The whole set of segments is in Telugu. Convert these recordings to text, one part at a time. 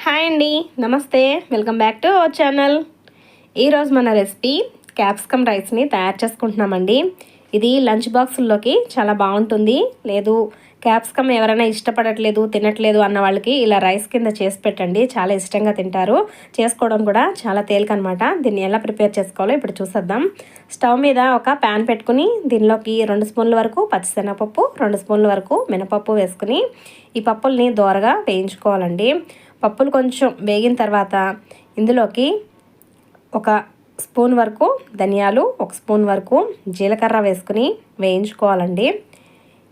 హాయ్ అండి, నమస్తే. Welcome back to our channel. ఈరోజు మన రెసిపీ క్యాప్సికమ్ రైస్ని తయారు చేసుకుంటున్నామండి. ఇది లంచ్ బాక్సుల్లోకి చాలా బాగుంటుంది. లేదు క్యాప్సికమ్ ఎవరైనా ఇష్టపడట్లేదు, తినట్లేదు అన్న వాళ్ళకి ఇలా రైస్ కింద చేసి పెట్టండి, చాలా ఇష్టంగా తింటారు. చేసుకోవడం కూడా చాలా తేలికనమాట. దీన్ని ఎలా ప్రిపేర్ చేసుకోవాలో ఇప్పుడు చూసేద్దాం. స్టవ్ మీద ఒక ప్యాన్ పెట్టుకుని దీనిలోకి 2 స్పూన్ల వరకు పచ్చిశనగపప్పు, 2 స్పూన్ల వరకు మినపప్పు వేసుకుని ఈ పప్పుల్ని దోరగా వేయించుకోవాలండి. పప్పులు కొంచెం వేగిన తర్వాత ఇందులోకి 1 స్పూన్ వరకు ధనియాలు, 1 స్పూన్ వరకు జీలకర్ర వేసుకుని వేయించుకోవాలండి.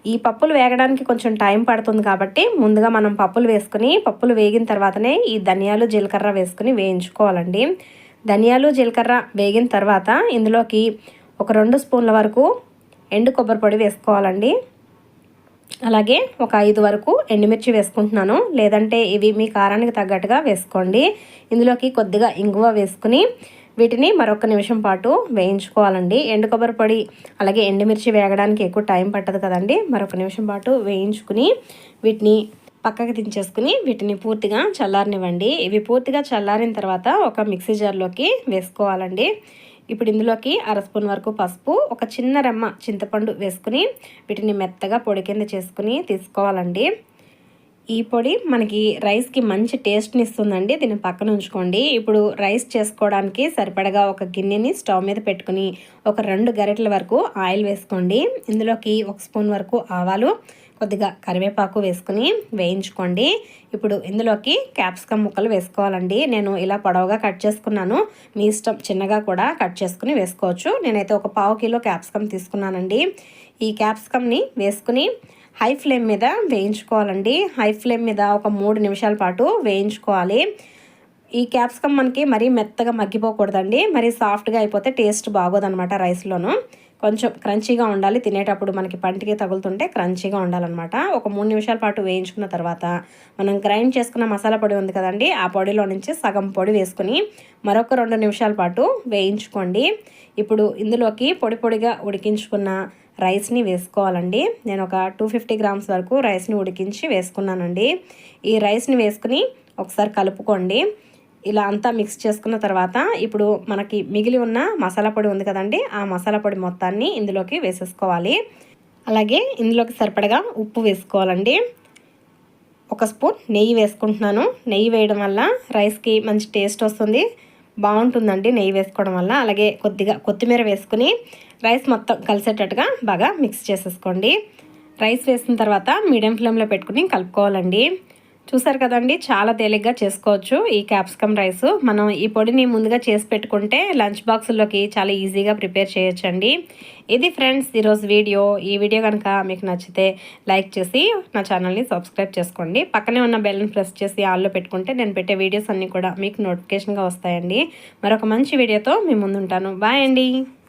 ఈ పప్పులు వేగడానికి కొంచెం టైం పడుతుంది కాబట్టి ముందుగా మనం పప్పులు వేసుకుని పప్పులు వేగిన తర్వాతనే ఈ ధనియాలు జీలకర్ర వేసుకుని వేయించుకోవాలండి. ధనియాలు జీలకర్ర వేగిన తర్వాత ఇందులోకి 2 స్పూన్ల వరకు ఎండు కొబ్బరి పొడి వేసుకోవాలండి. అలాగే 5 వరకు ఎండుమిర్చి వేసుకుంటున్నాను, లేదంటే ఇవి మీ కారానికి తగ్గట్టుగా వేసుకోండి. ఇందులోకి కొద్దిగా ఇంగువ వేసుకుని వీటిని మరొక నిమిషం పాటు వేయించుకోవాలండి. ఎండు కొబ్బరి పొడి అలాగే ఎండుమిర్చి వేగడానికి ఎక్కువ టైం పట్టదు కదండి. మరొక నిమిషం పాటు వేయించుకుని వీటిని పక్కకి దించేసుకుని వీటిని పూర్తిగా చల్లారనివ్వండి. ఇవి పూర్తిగా చల్లారిన తర్వాత ఒక మిక్సీ జార్లోకి వేసుకోవాలండి. ఇప్పుడు ఇందులోకి 1/2 స్పూన్ వరకు పసుపు, ఒక చిన్న రెమ్మ చింతపండు వేసుకుని వీటిని మెత్తగా పొడి కింద చేసుకుని తీసుకోవాలండి. ఈ పొడి మనకి రైస్కి మంచి టేస్ట్ని ఇస్తుందండి. దీన్ని పక్కన ఉంచుకోండి. ఇప్పుడు రైస్ చేసుకోవడానికి సరిపడగా ఒక గిన్నెని స్టవ్ మీద పెట్టుకుని ఒక 2 గరిటెల వరకు ఆయిల్ వేసుకోండి. ఇందులోకి 1 స్పూన్ వరకు ఆవాలు, కొద్దిగా కరివేపాకు వేసుకుని వేయించుకోండి. ఇప్పుడు ఇందులోకి క్యాప్సికమ్ ముక్కలు వేసుకోవాలండి. నేను ఇలా పొడవుగా కట్ చేసుకున్నాను, మీ ఇష్టం చిన్నగా కూడా కట్ చేసుకుని వేసుకోవచ్చు. నేనైతే 1/4 కిలో క్యాప్సికమ్ తీసుకున్నానండి. ఈ క్యాప్సికమ్ని వేసుకుని హై ఫ్లేమ్ మీద వేయించుకోవాలండి. హై ఫ్లేమ్ మీద ఒక 3 నిమిషాల పాటు వేయించుకోవాలి. ఈ క్యాప్సికమ్ మనకి మరీ మెత్తగా మగ్గిపోకూడదండి, మరీ సాఫ్ట్గా అయిపోతే టేస్ట్ బాగోదన్నమాట. రైస్లోనూ కొంచెం క్రంచీగా ఉండాలి, తినేటప్పుడు మనకి పంటికి తగులుతుంటే క్రంచీగా ఉండాలన్నమాట. ఒక 3 నిమిషాల పాటు వేయించుకున్న తర్వాత మనం గ్రైండ్ చేసుకున్న మసాలా పొడి ఉంది కదండి, ఆ పొడిలో నుంచి సగం పొడి వేసుకుని మరొక 2 నిమిషాల పాటు వేయించుకోండి. ఇప్పుడు ఇందులోకి పొడి పొడిగా ఉడికించుకున్న రైస్ని వేసుకోవాలండి. నేను ఒక 250 గ్రామ్స్ వరకు రైస్ని ఉడికించి వేసుకున్నానండి. ఈ రైస్ని వేసుకుని ఒకసారి కలుపుకోండి. ఇలా అంతా మిక్స్ చేసుకున్న తర్వాత ఇప్పుడు మనకి మిగిలి ఉన్న మసాలా పొడి ఉంది కదండి, ఆ మసాలా పొడి మొత్తాన్ని ఇందులోకి వేసేసుకోవాలి. అలాగే ఇందులోకి సరిపడగా ఉప్పు వేసుకోవాలండి. 1 స్పూన్ నెయ్యి వేసుకుంటున్నాను. నెయ్యి వేయడం వల్ల రైస్కి మంచి టేస్ట్ వస్తుంది, బాగుంటుందండి నెయ్యి వేసుకోవడం వల్ల. అలాగే కొద్దిగా కొత్తిమీర వేసుకుని రైస్ మొత్తం కలిసేటట్టుగా బాగా మిక్స్ చేసేసుకోండి. రైస్ వేసిన తర్వాత మీడియం ఫ్లేమ్లో పెట్టుకుని కలుపుకోవాలండి. చూసారు కదండి, చాలా తేలిగ్గా చేసుకోవచ్చు ఈ క్యాప్సికమ్ రైస్. మనం ఈ పొడిని ముందుగా చేసి పెట్టుకుంటే లంచ్ బాక్సుల్లోకి చాలా ఈజీగా ప్రిపేర్ చేయొచ్చండి. ఇది ఫ్రెండ్స్ ఈరోజు వీడియో. ఈ వీడియో కనుక మీకు నచ్చితే లైక్ చేసి నా ఛానల్ని సబ్స్క్రైబ్ చేసుకోండి. పక్కనే ఉన్న బెల్ని ప్రెస్ చేసి ఆల్లో పెట్టుకుంటే నేను పెట్టే వీడియోస్ అన్నీ కూడా మీకు నోటిఫికేషన్గా వస్తాయండి. మరొక మంచి వీడియోతో మీ ముందుంటాను. బాయ్ అండి.